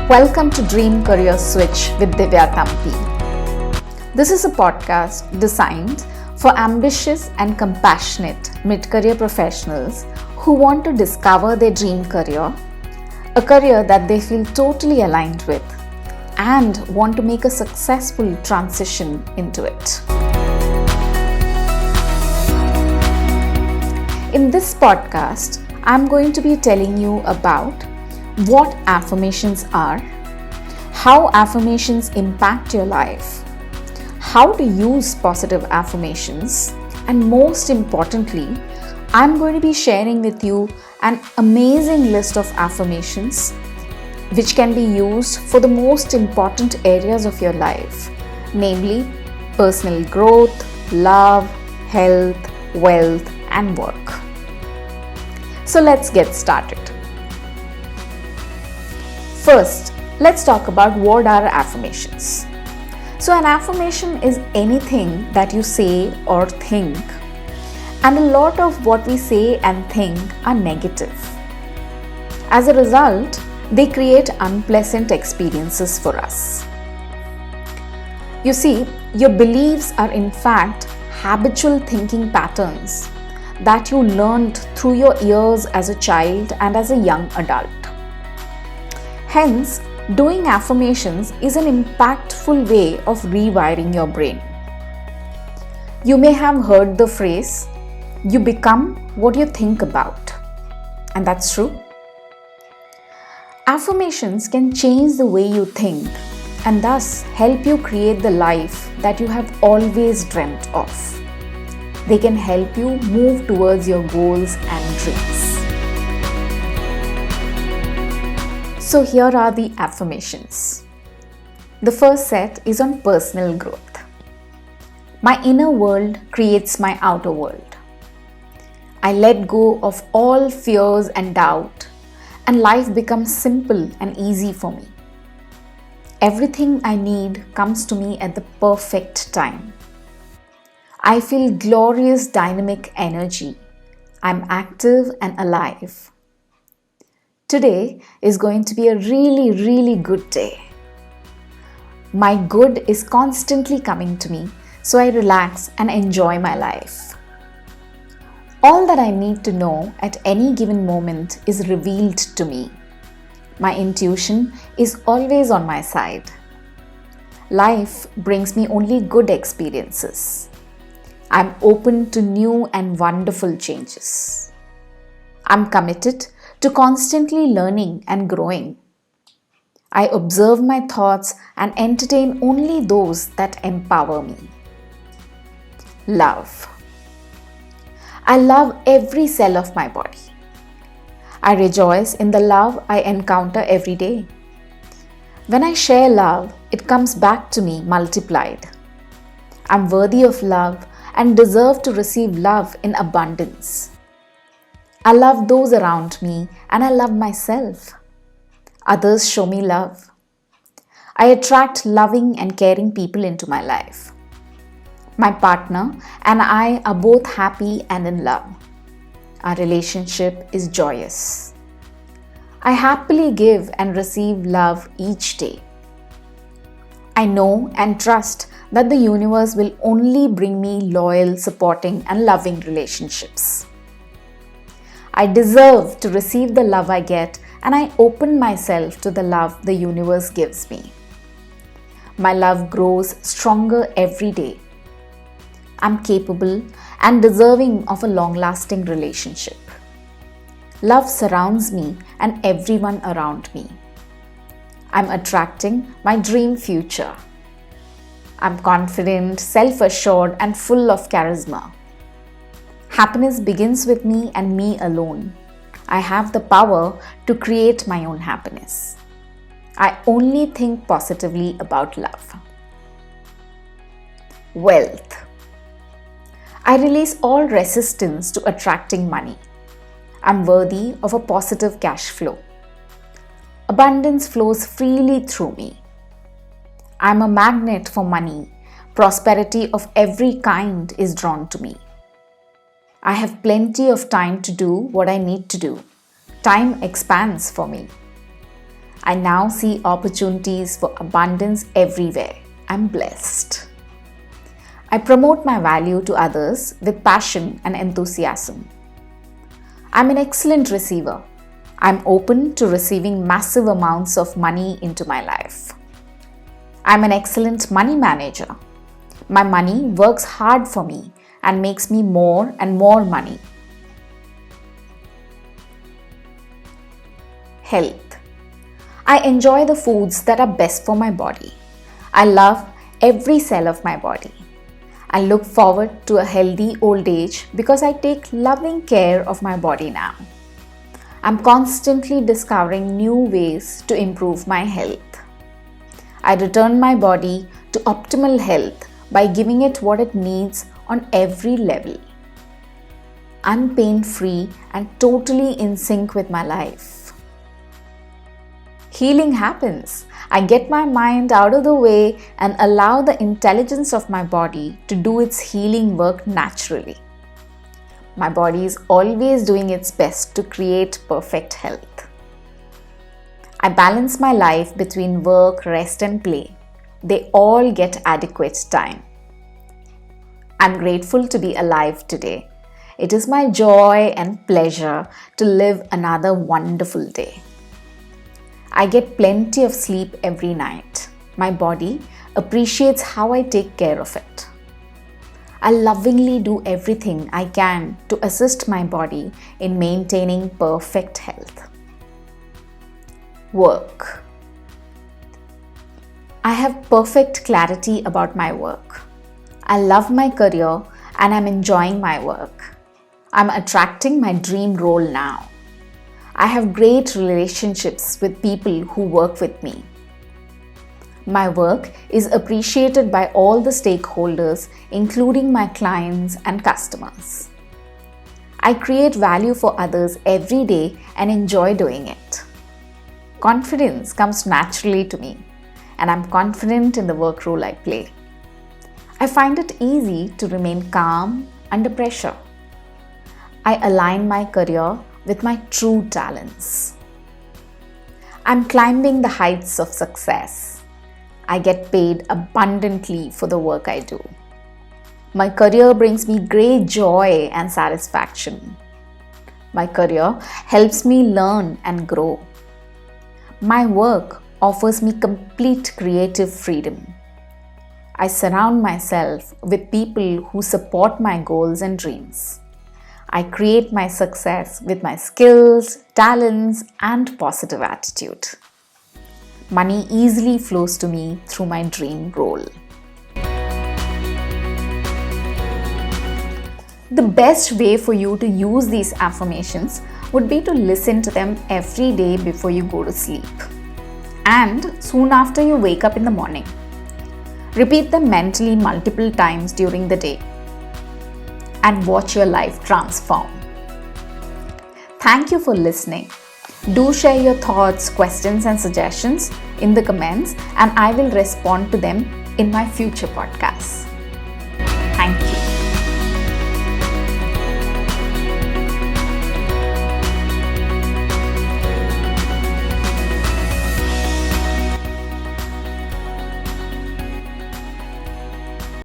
Welcome to Dream Career Switch with Divya Tampi. This is a podcast designed for ambitious and compassionate mid-career professionals who want to discover their dream career, a career that they feel totally aligned with, and want to make a successful transition into it. In this podcast, I'm going to be telling you about what affirmations are, how affirmations impact your life, how to use positive affirmations, and most importantly, I'm going to be sharing with you an amazing list of affirmations which can be used for the most important areas of your life, namely personal growth, love, health, wealth, and work. So let's get started. First, let's talk about what are affirmations. So an affirmation is anything that you say or think, and a lot of what we say and think are negative. As a result, they create unpleasant experiences for us. You see, your beliefs are in fact habitual thinking patterns that you learned through your years as a child and as a young adult. Hence, doing affirmations is an impactful way of rewiring your brain. You may have heard the phrase, "You become what you think about," and that's true. Affirmations can change the way you think and thus help you create the life that you have always dreamt of. They can help you move towards your goals and dreams. So here are the affirmations. The first set is on personal growth. My inner world creates my outer world. I let go of all fears and doubt, and life becomes simple and easy for me. Everything I need comes to me at the perfect time. I feel glorious dynamic energy. I'm active and alive. Today is going to be a really good day. My good is constantly coming to me, so I relax and enjoy my life. All that I need to know at any given moment is revealed to me. My intuition is always on my side. Life brings me only good experiences. I'm open to new and wonderful changes. I'm committed to constantly learning and growing. I observe my thoughts and entertain only those that empower me. Love. I love every cell of my body. I rejoice in the love I encounter every day. When I share love, it comes back to me multiplied. I'm worthy of love and deserve to receive love in abundance. I love those around me and I love myself. Others show me love. I attract loving and caring people into my life. My partner and I are both happy and in love. Our relationship is joyous. I happily give and receive love each day. I know and trust that the universe will only bring me loyal, supporting, and loving relationships. I deserve to receive the love I get, and I open myself to the love the universe gives me. My love grows stronger every day. I'm capable and deserving of a long-lasting relationship. Love surrounds me and everyone around me. I'm attracting my dream future. I'm confident, self-assured, and full of charisma. Happiness begins with me and me alone. I have the power to create my own happiness. I only think positively about love. Wealth. I release all resistance to attracting money. I'm worthy of a positive cash flow. Abundance flows freely through me. I'm a magnet for money. Prosperity of every kind is drawn to me. I have plenty of time to do what I need to do. Time expands for me. I now see opportunities for abundance everywhere. I'm blessed. I promote my value to others with passion and enthusiasm. I'm an excellent receiver. I'm open to receiving massive amounts of money into my life. I'm an excellent money manager. My money works hard for me and makes me more and more money. Health. I enjoy the foods that are best for my body. I love every cell of my body. I look forward to a healthy old age because I take loving care of my body now. I'm constantly discovering new ways to improve my health. I return my body to optimal health by giving it what it needs on every level. I'm pain-free and totally in sync with my life. Healing happens. I get my mind out of the way and allow the intelligence of my body to do its healing work naturally. My body is always doing its best to create perfect health. I balance my life between work, rest, and play. They all get adequate time. I'm grateful to be alive today. It is my joy and pleasure to live another wonderful day. I get plenty of sleep every night. My body appreciates how I take care of it. I lovingly do everything I can to assist my body in maintaining perfect health. Work. I have perfect clarity about my work. I love my career and I'm enjoying my work. I'm attracting my dream role now. I have great relationships with people who work with me. My work is appreciated by all the stakeholders, including my clients and customers. I create value for others every day and enjoy doing it. Confidence comes naturally to me, and I'm confident in the work role I play. I find it easy to remain calm under pressure. I align my career with my true talents. I'm climbing the heights of success. I get paid abundantly for the work I do. My career brings me great joy and satisfaction. My career helps me learn and grow. My work offers me complete creative freedom. I surround myself with people who support my goals and dreams. I create my success with my skills, talents, and positive attitude. Money easily flows to me through my dream role. The best way for you to use these affirmations would be to listen to them every day before you go to sleep and soon after you wake up in the morning. Repeat them mentally multiple times during the day and watch your life transform. Thank you for listening. Do share your thoughts, questions, and suggestions in the comments, and I will respond to them in my future podcasts.